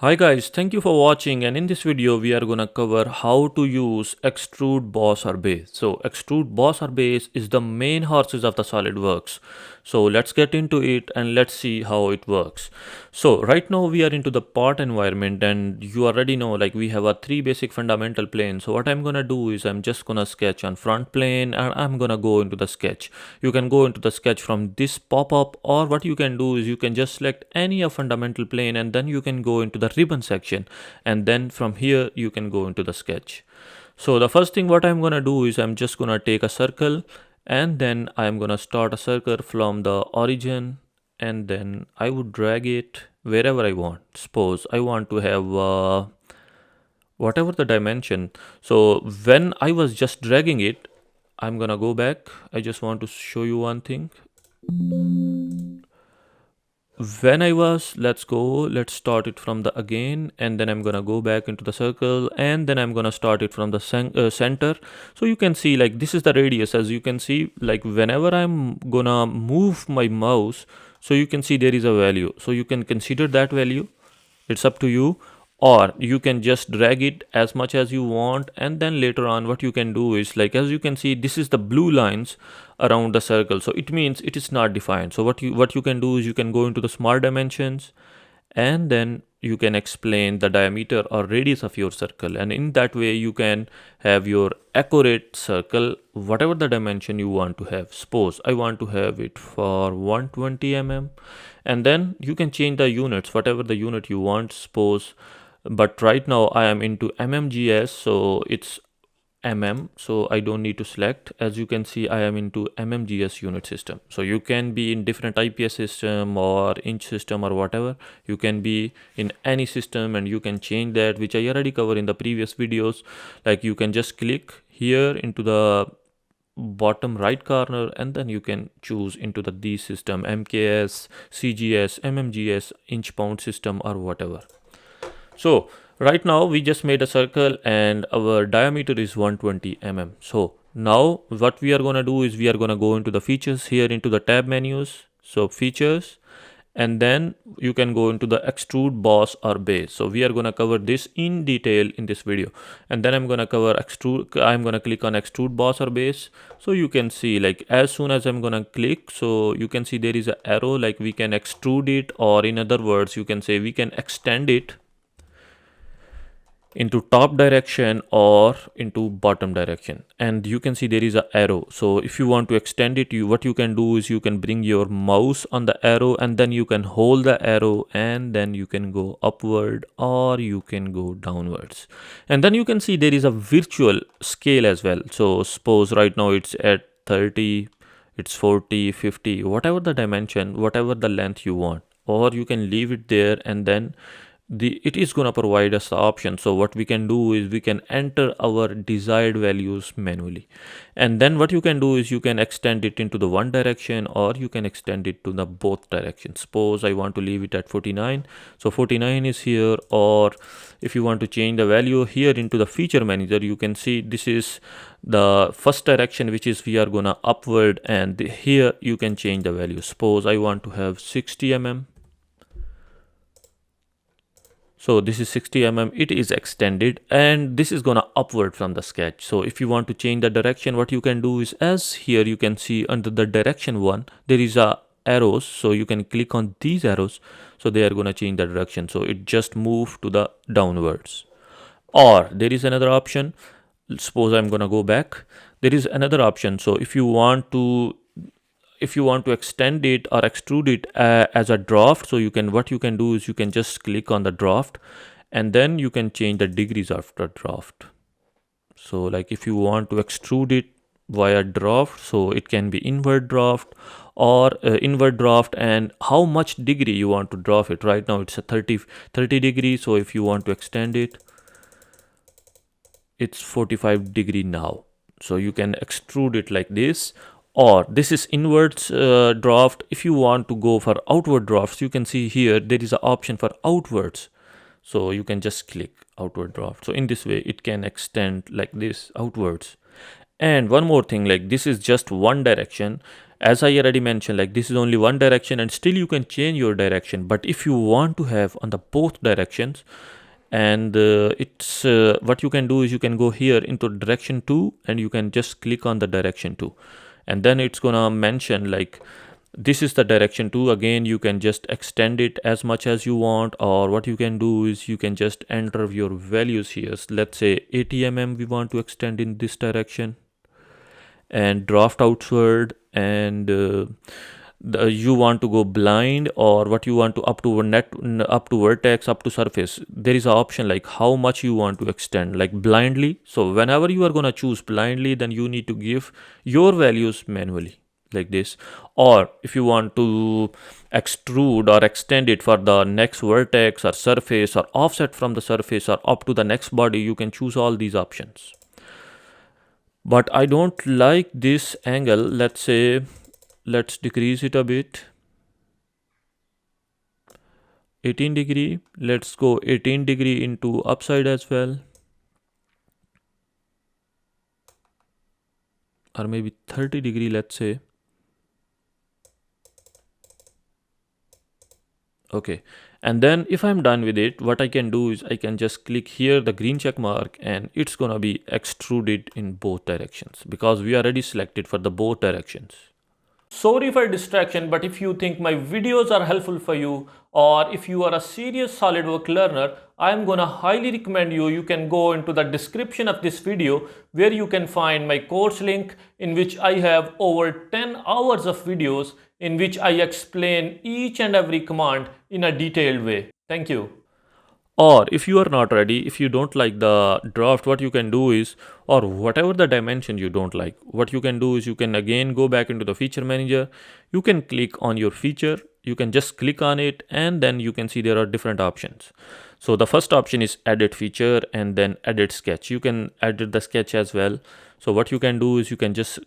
Hi guys, thank you for watching, and in this video we are gonna cover how to use Extrude Boss or Base. So Extrude Boss or Base is the main horses of the SolidWorks. So let's get into it and let's see how it works. So right now we are into the part environment, and you already know like we have a three basic fundamental planes. So what I'm gonna do is I'm just gonna sketch on front plane and I'm gonna go into the sketch. You can go into the sketch from this pop-up, or what you can do is you can just select any of fundamental plane and then you can go into the ribbon section, and then from here you can go into the sketch. So the first thing what I'm gonna do is I'm just gonna take a circle, and then I'm gonna start a circle from the origin, and then I would drag it wherever I want. Suppose I want to have whatever the dimension. So when I was just dragging it, I'm gonna go back. I just want to show you one thing. When I was, let's start it from the again, and then I'm gonna go back into the circle, and then I'm gonna start it from the center. So you can see like this is the radius. As you can see, like whenever I'm gonna move my mouse, so you can see there is a value, so you can consider that value. It's up to you, or you can just drag it as much as you want, and then later on what you can do is, like as you can see, this is the blue lines around the circle, so it means it is not defined. So what you can do is you can go into the smart dimensions, and then you can explain the diameter or radius of your circle, and in that way you can have your accurate circle whatever the dimension you want to have. Suppose I want to have it for 120 mm, and then you can change the units whatever the unit you want. Suppose, but right now I am into mmgs, so it's so I don't need to select. As you can see, I am into mmgs unit system. So you can be in different IPS system or inch system or whatever. You can be in any system and you can change that, which I already covered in the previous videos. Like you can just click here into the bottom right corner, and then you can choose into the D system, mks, cgs, mmgs, inch pound system or whatever. So right now we just made a circle and our diameter is 120 mm. So now what we are going to do is we are going to go into the features here, into the tab menus. So features, and then you can go into the extrude boss or base. So we are going to cover this in detail in this video, and then I'm going to cover extrude. I'm going to click on extrude boss or base. So you can see like as soon as I'm going to click, so you can see there is an arrow, like we can extrude it, or in other words you can say we can extend it into top direction or into bottom direction, and you can see there is a arrow. So if you want to extend it, what you can do is you can bring your mouse on the arrow, and then you can hold the arrow, and then you can go upward or you can go downwards, and then you can see there is a virtual scale as well. So suppose right now it's at 30, it's 40, 50, whatever the dimension, whatever the length you want, or you can leave it there, and then it is going to provide us the option. So what we can do is we can enter our desired values manually, and then what you can do is you can extend it into the one direction, or you can extend it to the both directions. Suppose I want to leave it at 49, so 49 is here, or if you want to change the value here into the feature manager, you can see this is the first direction, which is we are gonna upward, and here you can change the value. Suppose I want to have 60 mm. So this is 60 mm, it is extended, and this is gonna upward from the sketch. So if you want to change the direction, what you can do is, as here you can see under the direction one, there is a arrows, so you can click on these arrows, so they are gonna change the direction, so it just move to the downwards. Or there is another option. Suppose I'm gonna go back, there is another option. So if you want to extend it or extrude it as a draft, so you can, what you can do is you can just click on the draft, and then you can change the degrees after draft. So like if you want to extrude it via draft, so it can be invert draft or invert draft, and how much degree you want to draft it. Right now it's a 30 degrees, so if you want to extend it, it's 45 degree now, so you can extrude it like this. Or this is inwards draft. If you want to go for outward drafts, you can see here there is an option for outwards, so you can just click outward draft. So in this way it can extend like this outwards. And one more thing, like this is just one direction, As I already mentioned, like this is only one direction and still you can change your direction. But if you want to have on the both directions, and it's what you can do is you can go here into direction 2 and you can just click on the direction 2, and then it's gonna mention like this is the direction 2. Again, you can just extend it as much as you want, or what you can do is you can just enter your values here. So let's say 80 mm we want to extend in this direction and draft outward, and you want to go blind, or what you want to up to net, up to vertex, up to surface. There is an option like how much you want to extend, like blindly. So whenever you are going to choose blindly, then you need to give your values manually like this. Or if you want to extrude or extend it for the next vertex or surface, or offset from the surface or up to the next body, you can choose all these options. But I don't like this angle. Let's say let's decrease it a bit, 18 degree. Let's go 18 degree into upside as well, or maybe 30 degree, let's say. Okay, and then if I'm done with it, what I can do is I can just click here the green check mark, and it's gonna be extruded in both directions because we already selected for the both directions. Sorry for distraction, but if you think my videos are helpful for you, or if you are a serious SolidWorks learner, I am gonna highly recommend you can go into the description of this video where you can find my course link, in which I have over 10 hours of videos in which I explain each and every command in a detailed way. Thank you. Or if you are not ready, if you don't like the draft, what you can do is, or whatever the dimension you don't like, what you can do is you can again go back into the feature manager. You can click on your feature, you can just click on it, and then you can see there are different options. So the first option is edit feature, and then edit sketch. You can edit the sketch as well. So what you can do is you can just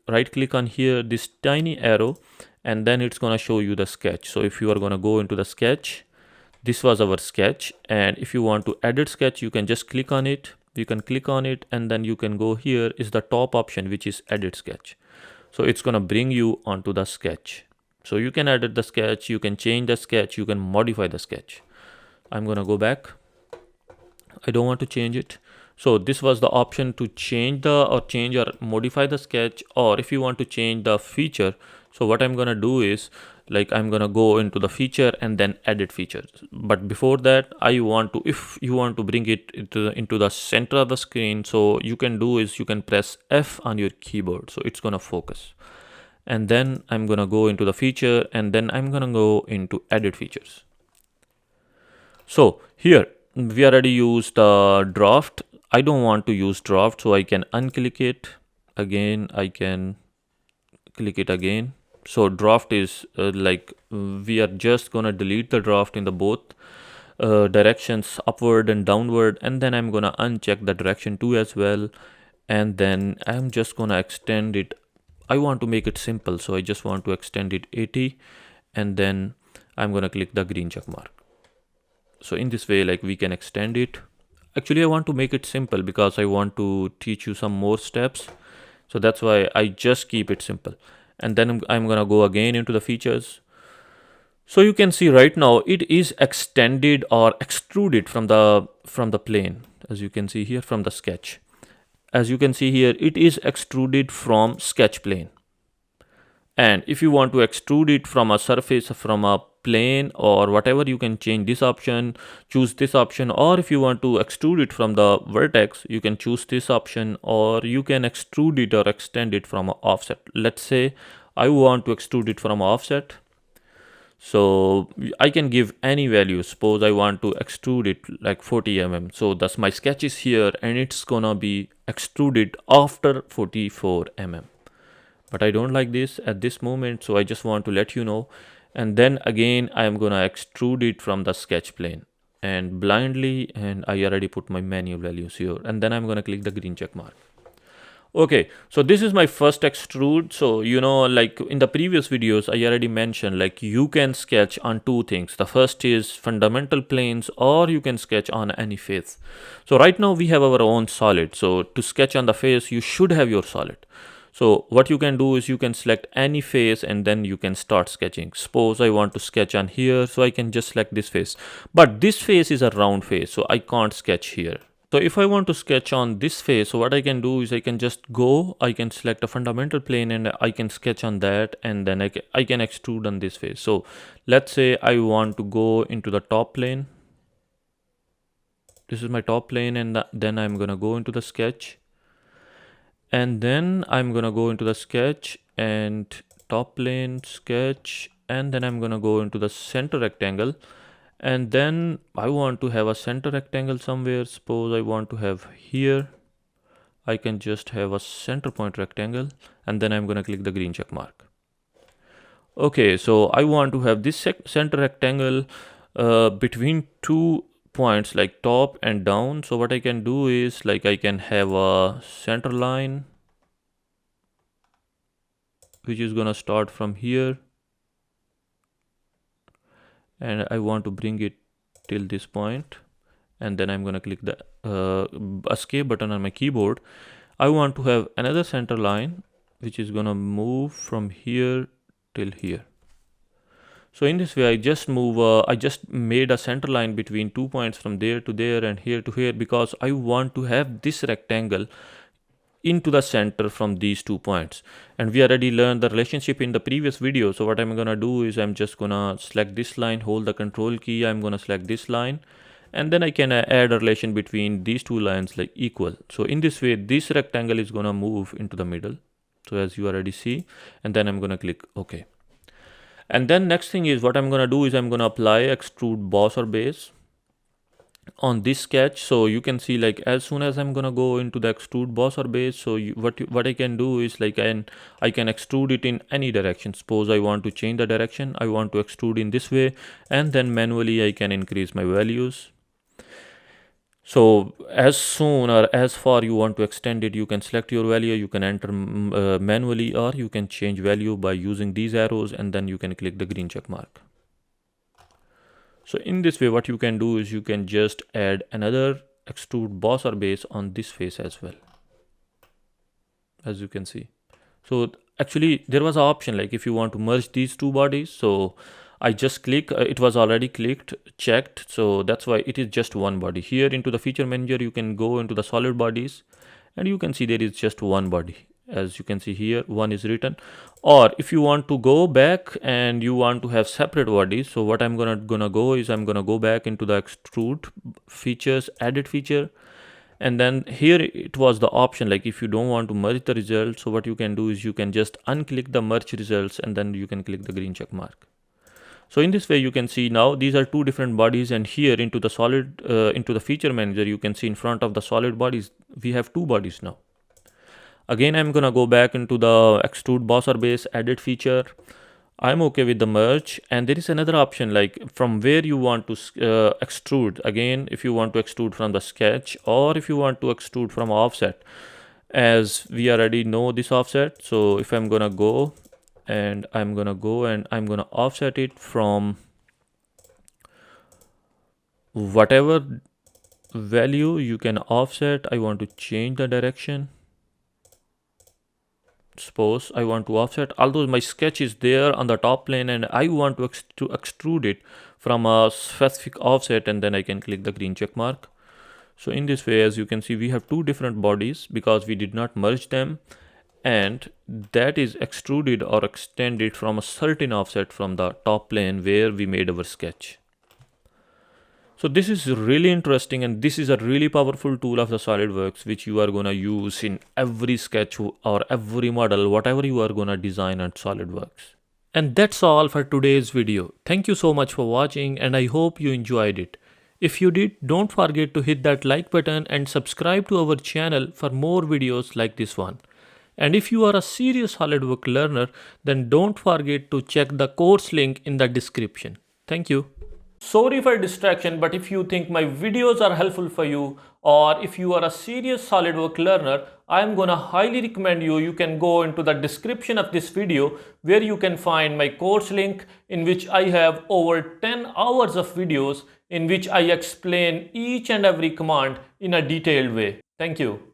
right click on here, this tiny arrow, and then it's gonna show you the sketch. So if you are gonna go into the sketch, this was our sketch, and if you want to edit sketch, you can just click on it. You can click on it, and then you can go here is the top option, which is edit sketch. So it's gonna bring you onto the sketch. So you can edit the sketch, you can change the sketch, you can modify the sketch. I'm gonna go back. I don't want to change it. So this was the option to change or modify the sketch, or if you want to change the feature. So what I'm gonna do is, like, I'm gonna go into the feature and then edit features. But before that, if you want to bring it into the center of the screen, so you can do is you can press F on your keyboard, so it's gonna focus. And then I'm gonna go into the feature, and then I'm gonna go into edit features. So here we already used the draft. I don't want to use draft, so I can unclick it again. I can click it again. So draft is we are just gonna delete the draft in the both directions, upward and downward, and then I'm gonna uncheck the direction 2 as well, and then I'm just gonna extend it. I want to make it simple, so I just want to extend it 80, and then I'm gonna click the green check mark. So in this way, like, we can extend it. Actually, I want to make it simple because I want to teach you some more steps. So that's why I just keep it simple. And then I'm gonna go again into the features. So you can see right now it is extended or extruded from the plane, as you can see here from the sketch. As you can see here, it is extruded from sketch plane. And if you want to extrude it from a surface, from a plane or whatever, you can change this option, choose this option. Or if you want to extrude it from the vertex, you can choose this option, or you can extrude it or extend it from an offset. Let's say I want to extrude it from offset. So I can give any value. Suppose I want to extrude it like 40 mm. So thus my sketch is here and it's gonna be extruded after 44 mm. But I don't like this at this moment, so I just want to let you know. And then again, I am gonna extrude it from the sketch plane and blindly, and I already put my manual values here, and then I'm gonna click the green check mark. Okay, so this is my first extrude. So, like in the previous videos, I already mentioned, like, you can sketch on two things. The first is fundamental planes, or you can sketch on any face. So right now we have our own solid. So to sketch on the face, you should have your solid. So what you can do is you can select any face and then you can start sketching. Suppose I want to sketch on here, so I can just select this face, but this face is a round face, so I can't sketch here. So if I want to sketch on this face, so what I can do is I can just go, I can select a fundamental plane and I can sketch on that, and then I can extrude on this face. So let's say I want to go into the top plane. This is my top plane, and then I'm gonna go into the sketch, and then I'm gonna go into the sketch and top plane sketch, and then I'm gonna go into the center rectangle, and then I want to have a center rectangle somewhere. Suppose I want to have here, I can just have a center point rectangle, and then I'm gonna click the green check mark. Okay, so I want to have this center rectangle between two points like top and down. So what I can do is like I can have a center line which is gonna start from here, and I want to bring it till this point, and then I'm gonna click the escape button on my keyboard. I want to have another center line which is gonna move from here till here. So in this way I just made a center line between 2 points from there to there and here to here, because I want to have this rectangle into the center from these 2 points. And we already learned the relationship in the previous video. So what I'm gonna do is I'm just gonna select this line, hold the control key, I'm gonna select this line, and then I can add a relation between these two lines like equal. So in this way this rectangle is gonna move into the middle, so as you already see, and then I'm gonna click OK. And then next thing is what I'm gonna do is I'm gonna apply extrude boss or base on this sketch. So you can see like as soon as I'm gonna go into the extrude boss or base, so what I can do is like I can extrude it in any direction. Suppose I want to change the direction, I want to extrude in this way, and then manually I can increase my values. So as soon or as far you want to extend it, you can select your value, you can enter manually, or you can change value by using these arrows, and then you can click the green check mark. So in this way what you can do is you can just add another extrude boss or base on this face as well, as you can see. So actually there was an option like if you want to merge these two bodies, so I just click, it was already clicked, checked, so that's why it is just one body. Here into the feature manager you can go into the solid bodies, and you can see there is just one body. As you can see here, one is written. Or if you want to go back and you want to have separate bodies, so what I'm gonna go is I'm gonna go back into the extrude features, edit feature, and then here it was the option like if you don't want to merge the results, so what you can do is you can just unclick the merge results, and then you can click the green check mark. So in this way you can see now these are two different bodies, and here into the solid into the feature manager you can see in front of the solid bodies we have two bodies now. Again I'm gonna go back into the extrude boss or base edit feature. I'm okay with the merge, and there is another option like from where you want to extrude. Again, if you want to extrude from the sketch, or if you want to extrude from offset, as we already know this offset. So if I'm gonna go and I'm gonna offset it from whatever value you can offset. I want to change the direction. Suppose I want to offset, although my sketch is there on the top plane, and I want to extrude it from a specific offset, and then I can click the green check mark. So in this way, as you can see, we have two different bodies because we did not merge them, and that is extruded or extended from a certain offset from the top plane where we made our sketch. So this is really interesting, and this is a really powerful tool of the SolidWorks which you are gonna use in every sketch or every model, whatever you are gonna design at SolidWorks. And that's all for today's video. Thank you so much for watching, and I hope you enjoyed it. If you did, don't forget to hit that like button and subscribe to our channel for more videos like this one. And if you are a serious SolidWorks learner, then don't forget to check the course link in the description. Thank you. Sorry for distraction, but if you think my videos are helpful for you, or if you are a serious SolidWorks learner, I am gonna highly recommend you can go into the description of this video where you can find my course link, in which I have over 10 hours of videos in which I explain each and every command in a detailed way. Thank you.